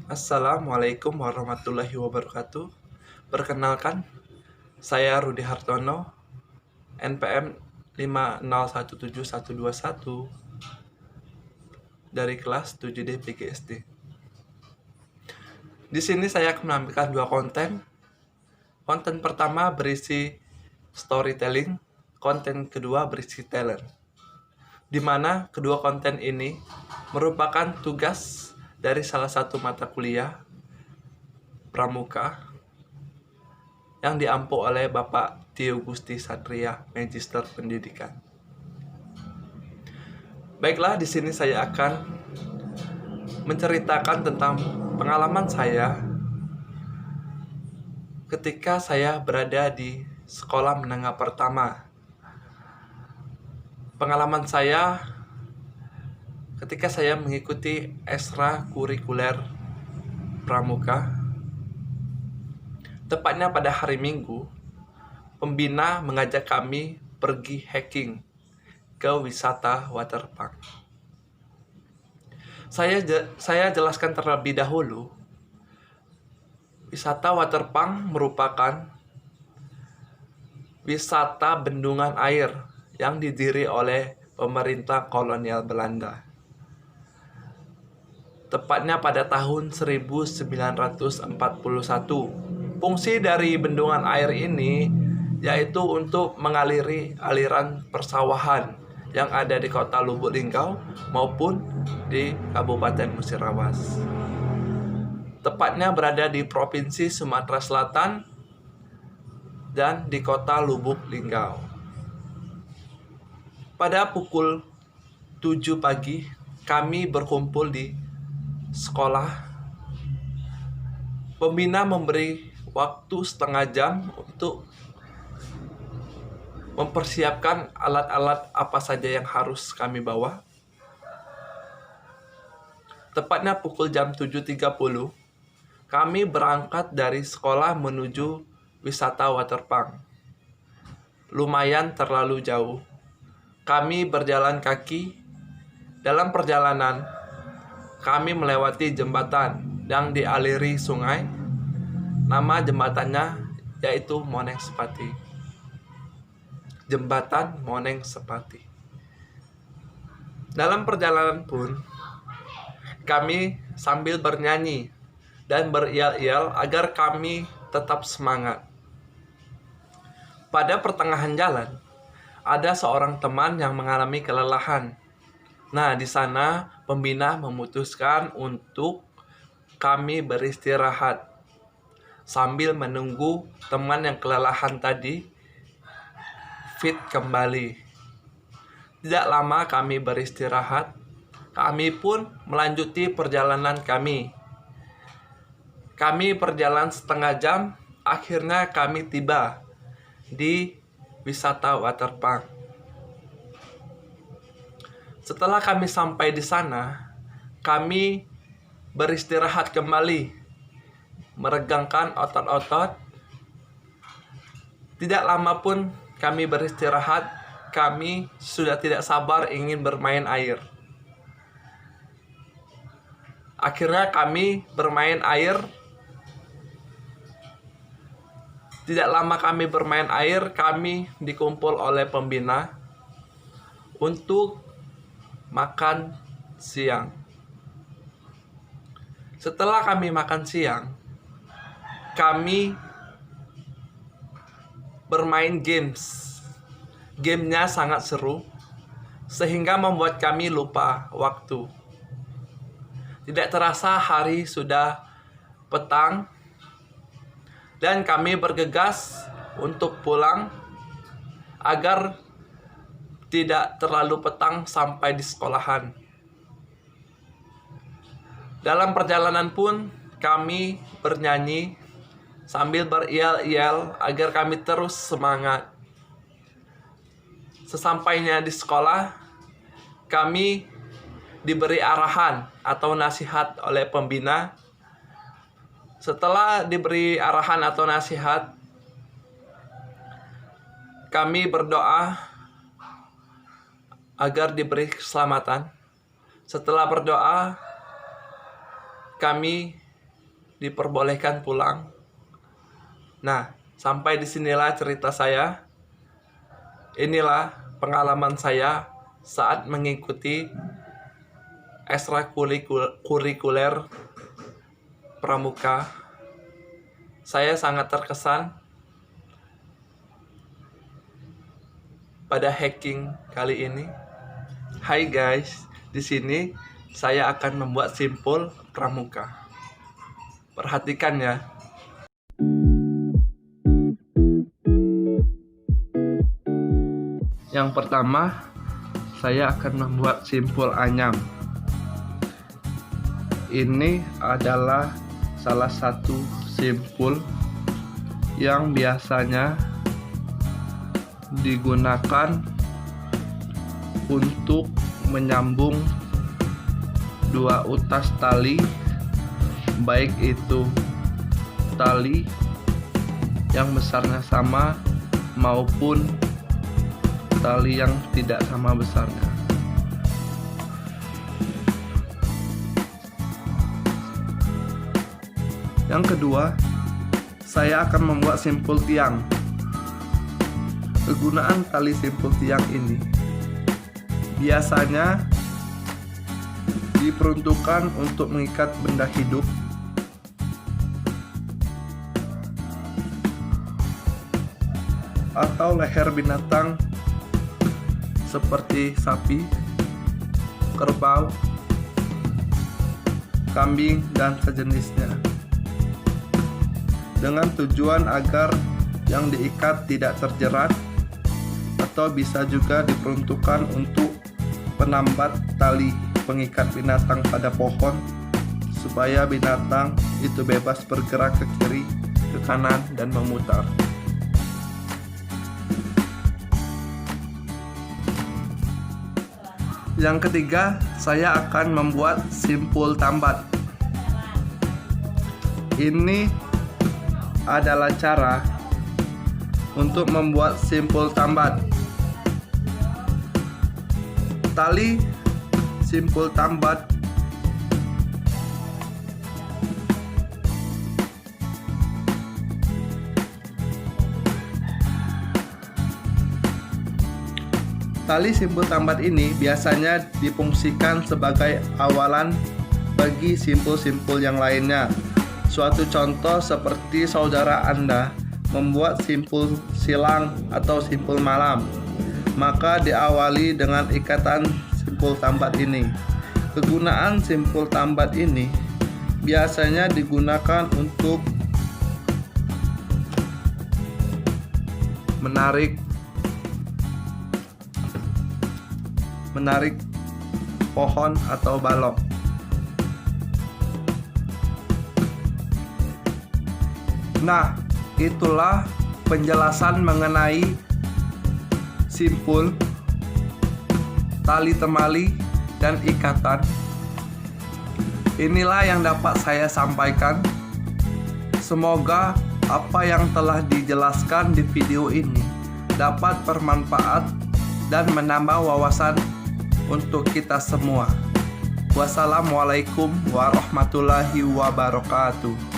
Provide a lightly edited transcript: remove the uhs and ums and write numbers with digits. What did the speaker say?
Assalamualaikum warahmatullahi wabarakatuh. Perkenalkan, saya Rudi Hartono, NPM 5017121 dari kelas 7D PGSD. Di sini saya akan menampilkan dua konten. Konten pertama berisi storytelling, konten kedua berisi talent. Di mana kedua konten ini merupakan tugas dari salah satu mata kuliah pramuka yang diampu oleh Bapak Tio Gusti Satria, Magister Pendidikan. Baiklah, di sini saya akan menceritakan tentang pengalaman saya ketika saya berada di sekolah menengah pertama. Pengalaman saya ketika saya mengikuti ekstrakurikuler pramuka, tepatnya pada hari Minggu, pembina mengajak kami pergi hiking ke wisata waterpark. Saya jelaskan terlebih dahulu, wisata waterpark merupakan wisata bendungan air yang didirikan oleh pemerintah kolonial Belanda. Tepatnya pada tahun 1941. Fungsi dari bendungan air ini yaitu untuk mengaliri aliran persawahan yang ada di kota Lubuk Linggau maupun di Kabupaten Musirawas. Tepatnya berada di Provinsi Sumatera Selatan dan di kota Lubuk Linggau. Pada pukul 7 pagi, kami berkumpul di sekolah. Pembina memberi waktu setengah jam untuk mempersiapkan alat-alat apa saja yang harus kami bawa. Tepatnya pukul jam 7.30, kami berangkat dari sekolah menuju wisata waterpark. Lumayan terlalu jauh. Kami berjalan kaki. Dalam perjalanan, kami melewati jembatan yang dialiri sungai. Nama jembatannya yaitu Moneng Sepati. Jembatan Moneng Sepati. Dalam perjalanan pun, kami sambil bernyanyi dan berial-ial agar kami tetap semangat. Pada pertengahan jalan, ada seorang teman yang mengalami kelelahan. Nah, di sana pembina memutuskan untuk kami beristirahat sambil menunggu teman yang kelelahan tadi fit kembali. Tidak lama kami beristirahat, kami pun melanjuti perjalanan kami. Kami berjalan setengah jam, akhirnya kami tiba di wisata waterpark. Setelah kami sampai di sana, kami beristirahat kembali, meregangkan otot-otot. Tidak lama pun kami beristirahat, kami sudah tidak sabar ingin bermain air. Akhirnya kami bermain air. Tidak lama kami bermain air, kami dikumpul oleh pembina untuk makan siang. Setelah kami makan siang, kami bermain games. Gamenya sangat seru, sehingga membuat kami lupa waktu. Tidak terasa hari sudah petang, dan kami bergegas untuk pulang agar tidak terlalu petang sampai di sekolahan. Dalam perjalanan pun kami bernyanyi sambil berial-ial agar kami terus semangat. Sesampainya di sekolah, kami diberi arahan atau nasihat oleh pembina. Setelah diberi arahan atau nasihat, kami berdoa agar diberi keselamatan. Setelah berdoa, kami diperbolehkan pulang. Nah, sampai disinilah cerita saya. Inilah pengalaman saya saat mengikuti ekstrakurikuler pramuka. Saya sangat terkesan pada hacking kali ini. Hai guys, di sini saya akan membuat simpul pramuka. Perhatikan ya. Yang pertama, saya akan membuat simpul anyam. Ini adalah salah satu simpul yang biasanya digunakan untuk menyambung dua utas tali, baik itu tali yang besarnya sama maupun tali yang tidak sama besarnya. Yang kedua, saya akan membuat simpul tiang. Kegunaan tali simpul tiang ini biasanya diperuntukkan untuk mengikat benda hidup atau leher binatang seperti sapi, kerbau, kambing, dan sejenisnya, dengan tujuan agar yang diikat tidak terjerat, atau bisa juga diperuntukkan untuk penambat tali pengikat binatang pada pohon supaya binatang itu bebas bergerak ke kiri, ke kanan, dan memutar. Yang ketiga, saya akan membuat simpul tambat. Ini adalah cara untuk membuat simpul tambat. Tali simpul tambat ini biasanya difungsikan sebagai awalan bagi simpul-simpul yang lainnya. Suatu contoh seperti saudara Anda membuat simpul silang atau simpul malam, maka diawali dengan ikatan simpul tambat ini. Kegunaan simpul tambat ini biasanya digunakan untuk menarik pohon atau balok. Nah, itulah penjelasan mengenai simpul, tali temali, dan ikatan. Inilah yang dapat saya sampaikan. Semoga apa yang telah dijelaskan di video ini dapat bermanfaat dan menambah wawasan untuk kita semua. Wassalamualaikum warahmatullahi wabarakatuh.